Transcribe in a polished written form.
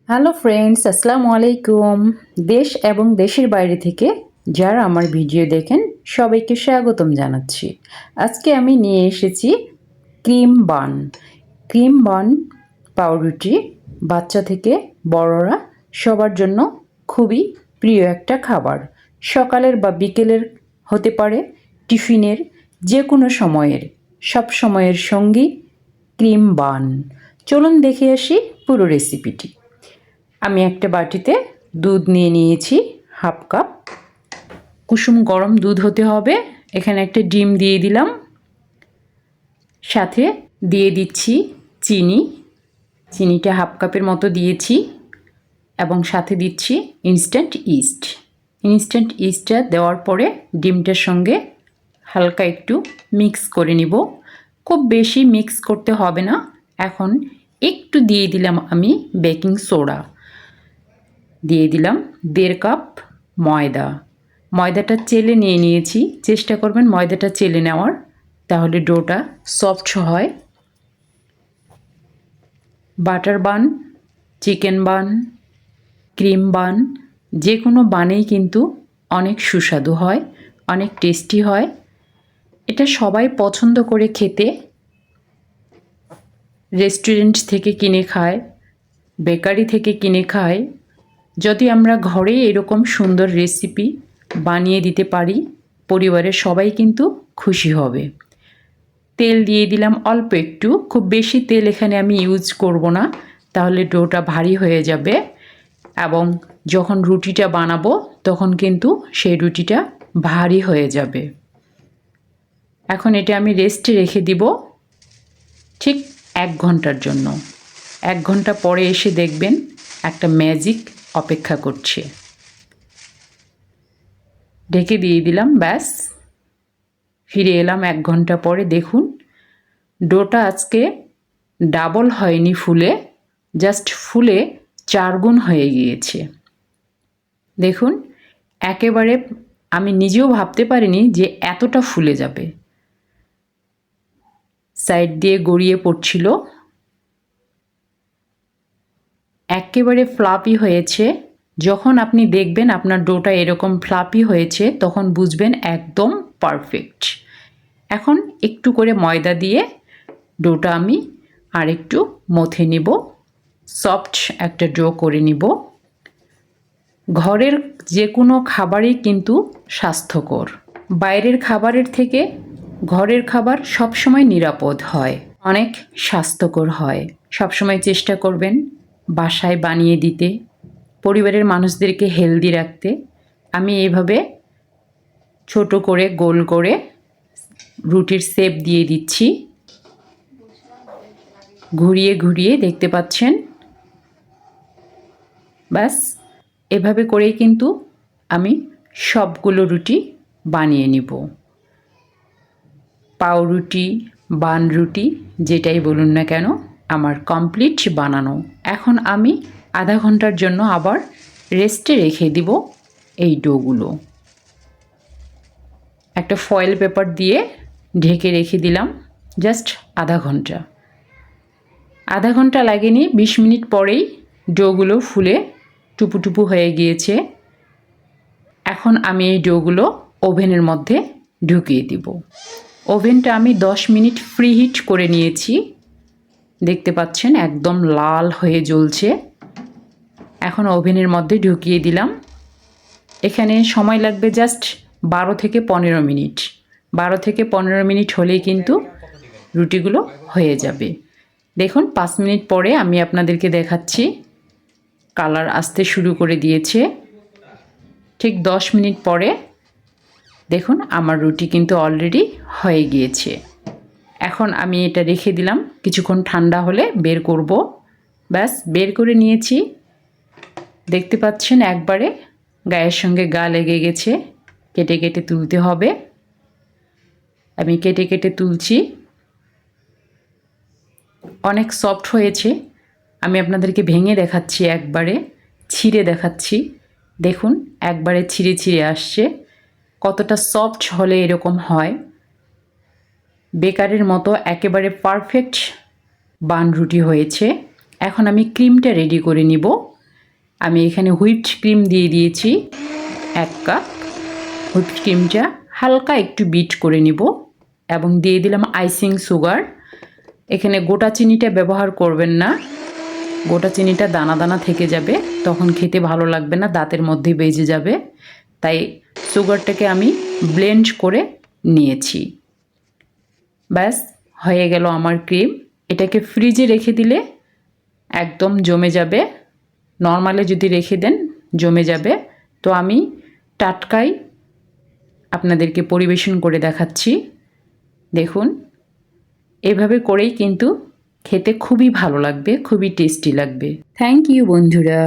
Hello friends, আসসালামু আলাইকুম। দেশ এবং দেশের বাইরে থেকে যারা আমার ভিডিও দেখেন সবাইকে স্বাগতম জানাচ্ছি। আজকে আমি নিয়ে এসেছি ক্রিম বান। ক্রিম বান পাউরুটি বাচ্চা থেকে বড়রা সবার জন্য খুবই প্রিয় একটা খাবার। সকালের বা বিকেলের হতে পারে, টিফিনের, যে কোনো সময়ের, সব সময়ের সঙ্গী ক্রিম বান। চলুন দেখে আসি পুরো রেসিপিটি। আমি একটা বাটিতে দুধ নিয়ে নিয়েছি, হাফ কাপ। কুসুম গরম দুধ হতে হবে। এখানে একটা ডিম দিয়ে দিলাম, সাথে দিয়ে দিচ্ছি চিনি। চিনিটা হাফ কাপের মতো দিয়েছি এবং সাথে দিচ্ছি ইনস্ট্যান্ট ইস্ট। ইনস্ট্যান্ট ইস্টটা দেওয়ার পরে ডিমটার সঙ্গে হালকা একটু মিক্স করে নিব। খুব বেশি মিক্স করতে হবে না। এখন একটু দিয়ে দিলাম আমি বেকিং সোডা। দিয়ে দিলাম 1.5 কাপ ময়দা। ময়দাটা চেলে নিয়ে নিয়েছি। চেষ্টা করবেন ময়দাটা চেলে নেওয়ার, তাহলে ডোটা সফট হয়। Butter bun, chicken bun, cream bun, যে কোনো বানেই কিন্তু অনেক সুস্বাদু হয়, অনেক টেস্টি হয়। এটা সবাই পছন্দ করে খেতে। রেস্টুরেন্ট থেকে কিনে খায়, বেকারি থেকে কিনে খায়। যদি আমরা ঘরে এরকম সুন্দর রেসিপি বানিয়ে দিতে পারি, পরিবারের সবাই কিন্তু খুশি হবে। তেল দিয়ে দিলাম অল্প একটু, খুব বেশি তেল এখানে আমি ইউজ করব না, তাহলে ডোটা ভারী হয়ে যাবে এবং যখন রুটিটা বানাবো তখন কিন্তু সেই রুটিটা ভারী হয়ে যাবে। এখন এটা আমি রেস্টে রেখে দিব ঠিক 1 ঘন্টার জন্য। 1 ঘন্টা পরে এসে দেখবেন একটা ম্যাজিক অপেক্ষা করছে। ঢেকে দিয়ে দিলাম, ব্যাস। ফিরে এলাম 1 ঘন্টা পরে। দেখুন ডোটা আজকে ডাবল হয়নি, ফুলে জাস্ট ফুলে 4 গুণ হয়ে গিয়েছে। দেখুন একেবারে আমি নিজেও ভাবতে পারিনি যে এতটা ফুলে যাবে। সাইড দিয়ে গড়িয়ে পড়ছিল, একেবারে ফ্লাপি হয়েছে। যখন আপনি দেখবেন আপনার ডোটা এরকম ফ্লাপি হয়েছে তখন বুঝবেন একদম পারফেক্ট। এখন একটু করে ময়দা দিয়ে ডোটা আমি আর একটু মথে নিব, সফট একটা ডো করে নিব। ঘরের যে কোনো খাবারই কিন্তু স্বাস্থ্যকর। বাইরের খাবারের থেকে ঘরের খাবার সবসময় নিরাপদ হয়, অনেক স্বাস্থ্যকর হয়। সবসময় চেষ্টা করবেন বাসায় বানিয়ে দিতে, পরিবারের মানুষদেরকে হেলদি রাখতে। আমি এইভাবে ছোট করে গোল করে রুটির শেপ দিয়ে দিচ্ছি। ঘুরিয়ে ঘুরিয়ে দেখতে পাচ্ছেন, ব্যাস। এভাবে করেই কিন্তু আমি সবগুলো রুটি বানিয়ে নিব। পাউরুটি, বান রুটি, যেটাই বলুন না কেন, আমার কমপ্লিট বানানো। এখন আমি আধা ঘন্টার জন্য আবার রেস্টে রেখে দিব এই ডোগুলো। একটা ফয়েল পেপার দিয়ে ঢেকে রেখে দিলাম জাস্ট আধা ঘন্টা। আধা ঘন্টা লাগেনি, 20 মিনিট পরেই ডোগুলো ফুলে টুপু টুপু হয়ে গিয়েছে। এখন আমি এই ডোগুলো ওভেনের মধ্যে ঢুকিয়ে দিব। ওভেনটা আমি 10 মিনিট ফ্রি হিট করে নিয়েছি। দেখতে পাচ্ছেন একদম লাল হয়ে জ্বলছে। এখন ওভেনের মধ্যে ঢুকিয়ে দিলাম। এখানে সময় লাগবে জাস্ট 12 থেকে 15 মিনিট। 12 থেকে 15 মিনিট হলেই কিন্তু রুটিগুলো হয়ে যাবে। দেখুন 5 মিনিট পরে আমি আপনাদেরকে দেখাচ্ছি, কালার আসতে শুরু করে দিয়েছে। ঠিক 10 মিনিট পরে দেখুন আমার রুটি কিন্তু অলরেডি হয়ে গিয়েছে। এখন আমি এটা রেখে দিলাম, কিছুক্ষণ ঠান্ডা হলে বের করব। ব্যাস, বের করে নিয়েছি। দেখতে পাচ্ছেন একবারে গায়ের সঙ্গে গা লেগে গেছে। কেটে কেটে তুলতে হবে। আমি কেটে কেটে তুলছি। অনেক সফট হয়েছে। আমি আপনাদেরকে ভেঙে দেখাচ্ছি, একবারে ছিঁড়ে দেখাচ্ছি। দেখুন একবারে ছিঁড়ে ছিঁড়ে আসছে। কতটা সফট হলে এরকম হয়। বেকারের মতো একেবারে পারফেক্ট বান রুটি হয়েছে। এখন আমি ক্রিমটা রেডি করে নিব। আমি এখানে হুইপড ক্রিম দিয়ে দিয়েছি 1 কাপ। হুইপড ক্রিমটা হালকা একটু বিট করে নিব এবং দিয়ে দিলাম আইসিং সুগার। এখানে গোটা চিনিটা ব্যবহার করবেন না, গোটা চিনিটা দানা দানা থেকে যাবে, তখন খেতে ভালো লাগবে না, দাঁতের মধ্যে বেজে যাবে। তাই সুগারটাকে আমি ব্লেন্ড করে নিয়েছি। ব্যাস হয়ে গেল আমার ক্রিম। এটাকে ফ্রিজে রেখে দিলে একদম জমে যাবে, নর্মালে যদি রেখে দেন জমে যাবে। তো আমি টাটকাই আপনাদেরকে পরিবেশন করে দেখাচ্ছি। দেখুন, এভাবে করেই কিন্তু খেতে খুবই ভালো লাগবে, খুবই টেস্টি লাগবে। থ্যাংক ইউ বন্ধুরা।